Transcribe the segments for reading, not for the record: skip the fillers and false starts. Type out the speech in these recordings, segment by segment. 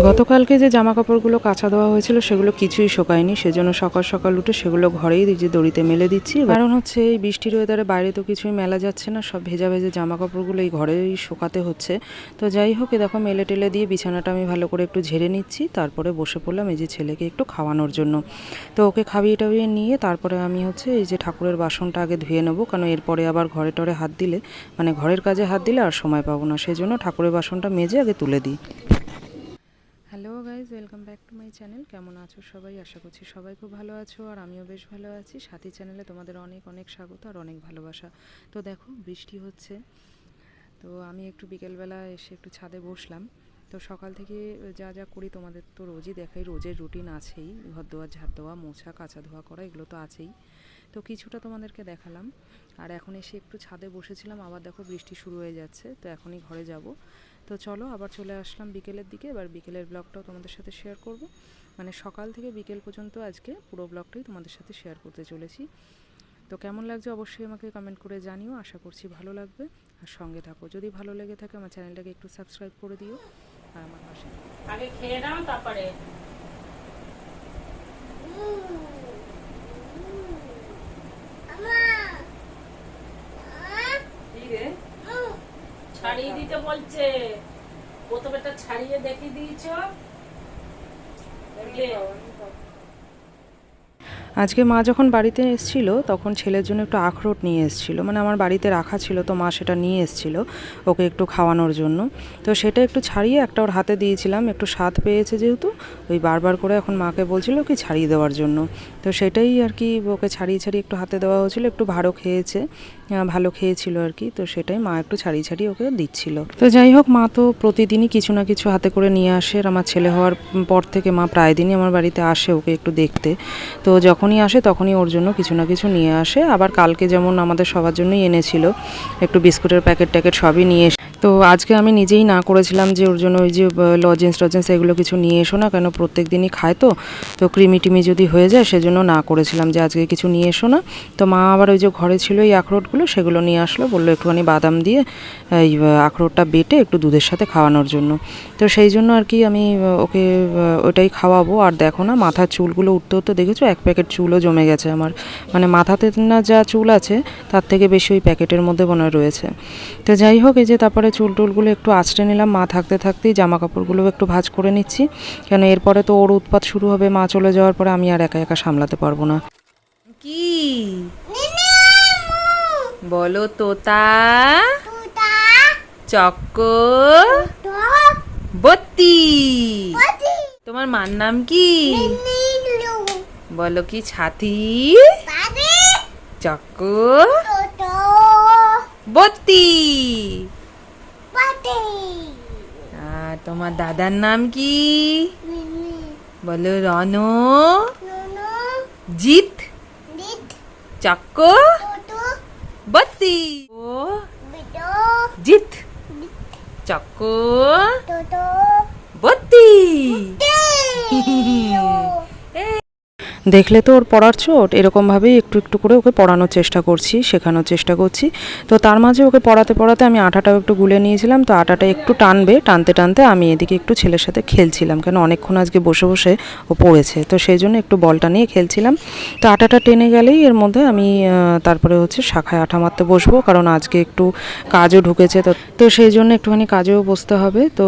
গতকালকে যে জামা কাপড়গুলো কাচা দেওয়া হয়েছিল সেগুলো কিছুই শোকায়নি, সেজন্য সকাল সকাল উঠে সেগুলো ঘরেই যে দড়িতে মেলে দিচ্ছি। কারণ হচ্ছে এই বৃষ্টির ওয়েদারে বাইরে তো কিছুই মেলা যাচ্ছে না, সব ভেজা ভেজে জামা কাপড়গুলো এই ঘরেই শোকাতে হচ্ছে। তো যাই হোক, দেখো মেলে টেলে দিয়ে বিছানাটা আমি ভালো করে একটু ঝেড়ে নিচ্ছি, তারপরে বসে পড়লাম এই যে ছেলেকে একটু খাওয়ানোর জন্য। তো ওকে খাইয়ে টাইয়ে নিয়ে তারপরে আমি হচ্ছে এই যে ঠাকুরের বাসনটা আগে ধুয়ে নেবো, কারণ এরপরে আবার ঘরে টরে হাত দিলে মানে ঘরের কাজে হাত দিলে আর সময় পাবো না, সেই জন্য ঠাকুরের বাসনটা মেজে আগে তুলে দিই। Hello guys, welcome back to my channel. কেমন আছো সবাই? আশা করছি সবাই খুব ভালো আছো, আর আমিও বেশ ভালো আছি। সাথী চ্যানেলে তোমাদের অনেক অনেক স্বাগত আর অনেক ভালোবাসা। তো দেখো বৃষ্টি হচ্ছে, তো আমি একটু বিকেলবেলা এসে একটু ছাদে বসলাম। তো সকাল থেকে যা যা করি তোমাদের তো রোজই দেখাই, রোজের রুটিন আছেই, ঘর দেওয়া, ঝাড় দেওয়া, মোছা, কাচা ধোয়া করা, এগুলো তো আছেই। তো কিছুটা তোমাদেরকে দেখালাম, আর এখন এসে একটু ছাদে বসেছিলাম, আবার দেখো বৃষ্টি শুরু হয়ে যাচ্ছে, তো এখনই ঘরে যাব। তো চলো আবার চলে আসলাম বিকেলের দিকে, এবার বিকেলের ব্লগটাও তোমাদের সাথে শেয়ার করব। মানে সকাল থেকে বিকেল পর্যন্ত আজকে পুরো ব্লগটাই তোমাদের সাথে শেয়ার করতে চলেছি। তো কেমন লাগছে অবশ্যই আমাকে কমেন্ট করে জানিও, আশা করছি ভালো লাগবে। আর সঙ্গে থাকো, যদি ভালো লেগে থাকে আমার চ্যানেলটাকে একটু সাবস্ক্রাইব করে দিও আর আমার পাশে আগে খেয়ে নাও তারপরে ছাড়িয়ে দিতে বলছে। প্রথমে ছাড়িয়ে দেখিয়ে দিয়েছো। আজকে মা যখন বাড়িতে এসেছিল তখন ছেলের জন্য একটু আখরোট নিয়ে এসেছিলো, মানে আমার বাড়িতে রাখা ছিল, তো মা সেটা নিয়ে এসেছিলো ওকে একটু খাওয়ানোর জন্য। তো সেটা একটু ছাড়িয়ে একটা ওর হাতে দিয়েছিলাম, একটু স্বাদ পেয়েছে যেহেতু, ওই বারবার করে এখন মাকে বলছিল কি ছাড়িয়ে দেওয়ার জন্য। তো সেটাই আর কি ওকে ছাড়িয়ে ছাড়িয়ে একটু হাতে দেওয়া হয়েছিল, একটু ভালো খেয়েছে, ভালো খেয়েছিল আর কি। তো সেটাই মা একটু ছাড়িয়ে ছাড়িয়ে ওকে দিচ্ছিল। তো যাই হোক, মা তো প্রতিদিনই কিছু না কিছু হাতে করে নিয়ে আসে, আর আমার ছেলে হওয়ার পর থেকে মা প্রায় দিনই আমার বাড়িতে আসে ওকে একটু দেখতে। তো যখনই আসে তখনই ওর জন্য কিছু না কিছু নিয়ে আসে। আবার কালকে যেমন আমাদের সবার জন্যই এনেছিল, একটু বিস্কুটের প্যাকেট ট্যাকেট সবই নিয়ে এসে। তো আজকে আমি নিজেই না করেছিলাম যে ওর জন্য ওই যে লজেন্স টজেন্স এগুলো কিছু নিয়ে এসো না, কেন প্রত্যেক দিনই খায়, তো ক্রিমি টিমি যদি হয়ে যায় সেজন্য না করেছিলাম যে আজকে কিছু নিয়ে এসো না। তো মা আবার ওই যে ঘরে ছিল এই আখরোটগুলো, সেগুলো নিয়ে আসলো, বললো একটুখানি বাদাম দিয়ে এই আখরোটটা বেটে একটু দুধের সাথে খাওয়ানোর জন্য। তো সেই জন্য আর কি আমি ওকে ওটাই খাওয়াবো। আর দেখো না, মাথার চুলগুলো উঠতে উঠতে দেখেছো এক প্যাকেট চুলও জমে গেছে আমার, মানে মাথাতে না যা চুল আছে তার থেকে বেশি ওই প্যাকেটের মধ্যে মনে রয়েছে। তো যাই হোক, এই যে তারপরে চুল টুলগুলো একটু আঁচড়ে নিলাম, মা থাকতে থাকতেই জামা কাপড়গুলো একটু ভাঁজ করে নিচ্ছি, কেন এরপরে তো ওর উৎপাত শুরু হবে, মা চলে যাওয়ার পরে আমি আর একা একা সামলাতে পারবো না। কি বলো? তোতা, চক্কর, বত্তি। তোমার মার নাম কি? বলো কি? ছাতি, চক্কর, বত্তি। আর তোমার দাদার নাম কি? বলো রন, জিত, চক্কর, বত্তি। ও জিত, চক্কর, বত্তি। দেখলে তো ওর পড়ার চোট, এরকমভাবেই একটু একটু করে ওকে পড়ানোর চেষ্টা করছি, শেখানোর চেষ্টা করছি। তো তার মাঝে ওকে পড়াতে পড়াতে আমি আটাটাও একটু গুলে নিয়েছিলাম, তো আটাটা একটু টানবে, টানতে টানতে আমি এদিকে একটু ছেলের সাথে খেলছিলাম, কেন অনেকক্ষণ আজকে বসে বসে ও পড়েছে, তো সেই জন্য একটু বলটা নিয়ে খেলছিলাম। তো আটাটা টেনে গেলেই এর মধ্যে আমি তারপরে হচ্ছে শাখায় আঠা মারতে বসবো, কারণ আজকে একটু কাজও ঢুকেছে, তো সেই জন্য একটুখানি কাজেও বসতে হবে। তো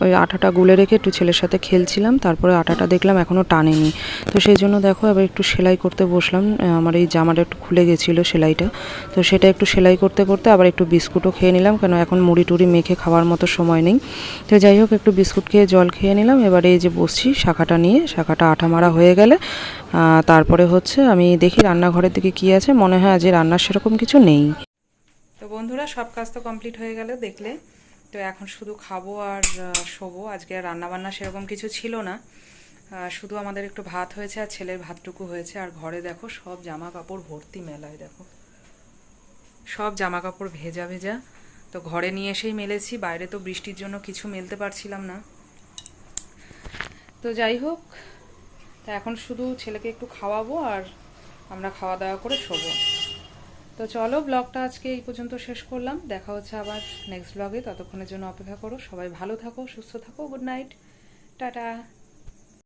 ওই আটাটা গুলে রেখে একটু ছেলের সাথে খেলছিলাম, তারপরে আটাটা দেখলাম এখনও টানেনি, তো সেই জন্য দেখো আবার একটু সেলাই করতে বসলাম। আমার এই জামাটা একটু খুলে গেছিলো সেলাইটা, তো সেটা একটু সেলাই করতে করতে আবার একটু বিস্কুটও খেয়ে নিলাম, কেন এখন মুড়ি টুড়ি মেখে খাওয়ার মতো সময় নেই। তো যাই হোক, একটু বিস্কুট খেয়ে জল খেয়ে নিলাম। এবারে এই যে বসছি শাখাটা নিয়ে, শাখাটা আঠা মারা হয়ে গেলে তারপরে হচ্ছে আমি দেখি রান্নাঘরের দিকে কি আছে, মনে হয় আজ রান্নার সেরকম কিছু নেই। তো বন্ধুরা, সব কাজ তো কমপ্লিট হয়ে গেল দেখলে, তো এখন শুধু খাবো আর শোবো। আজকে আর রান্নাবান্না সেরকম কিছু ছিল না, শুধু আমাদের একটু ভাত হয়েছে আর ছেলের ভাতটুকু হয়েছে। আর ঘরে দেখো সব জামা কাপড় ভর্তি মেলায়, দেখো সব জামা কাপড় ভেজা ভেজা, তো ঘরে নিয়ে এসেই মেলেছি, বাইরে তো বৃষ্টির জন্য কিছু মেলতে পারছিলাম না। তো যাই হোক, তা এখন শুধু ছেলেকে একটু খাওয়াবো আর আমরা খাওয়া দাওয়া করে শোবো। তো চলো, ব্লগটা আজকে এই পর্যন্ত শেষ করলাম, দেখা হচ্ছে আবার নেক্সট ব্লগে, ততক্ষণের জন্য অপেক্ষা করো। সবাই ভালো থাকো, সুস্থ থাকো, গুড নাইট, টাটা।